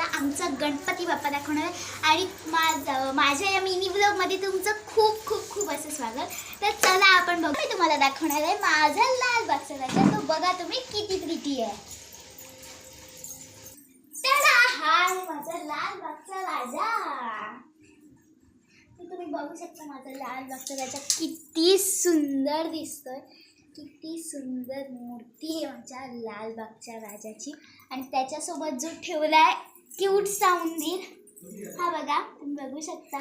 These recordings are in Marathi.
तुम्हाला आमचा गणपती बाप्पा दाखवणार आहे आणि माझ्या या मिनी ब्लॉगमध्ये तुमचं खूप खूप खूप असं स्वागत. तर चला आपण बघू. मी तुम्हाला दाखवणार आहे माझा लालबागचा राजा. तो बघा तुम्ही किती प्रिटी आहे. चला, हा आहे माझा लालबागचा राजा. तुम्ही बघू शकता माझा लालबागचा राजा किती सुंदर दिसतोय. किती सुंदर मूर्ती आहे माझ्या लालबागच्या राजाची. आणि त्याच्यासोबत जो ठेवलाय क्यूटसा उंदीर, हा बघा तुम्ही बघू शकता.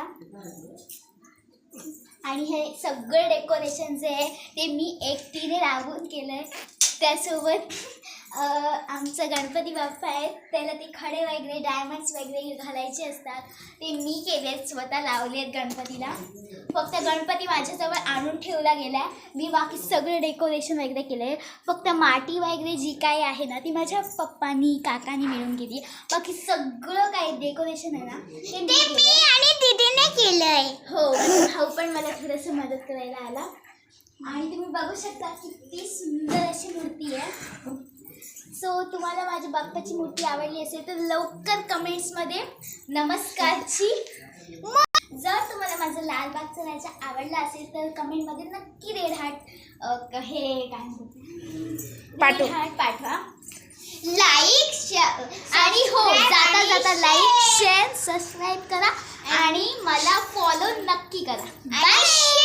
आणि हे सगळं डेकोरेशन जे आहे ते मी एकटीने राबवून केलंय. त्यासोबत आमचं गणपती बाप्पा आहेत, त्याला ते खडे वगैरे डायमंड्स वगैरे घालायचे असतात, ते मी केलेत, स्वतः लावले आहेत गणपतीला. फक्त गणपती माझ्याजवळ आणून ठेवला गेला आहे. मी बाकी सगळं डेकोरेशन वगैरे केलं आहे. फक्त माती वगैरे जी काही आहे ना ती माझ्या पप्पानी काकानी मिळून केली. बाकी सगळं काही डेकोरेशन आहे ना ते मी आणि दीदीने केलं आहे. हो, भाऊ पण मला थोडंसं मदत करायला आला. आणि तुम्ही बघू शकता किती सुंदर अशी मूर्ती आहे. सो तुम्हाला माझ्या बाप्पाची मूर्ती आवडली असेल तर लवकर कमेंट्समध्ये नमस्कारची. जर तुम्हाला माझं लालबागचा राजा आवडला असेल तर कमेंटमध्ये नक्की रेड हार्ट हे काय रेड हार्ट पाठवा. लाईक शेअर आणि हो जाता जाता लाईक शेअर सबस्क्राईब करा आणि मला फॉलो नक्की करा. बाय.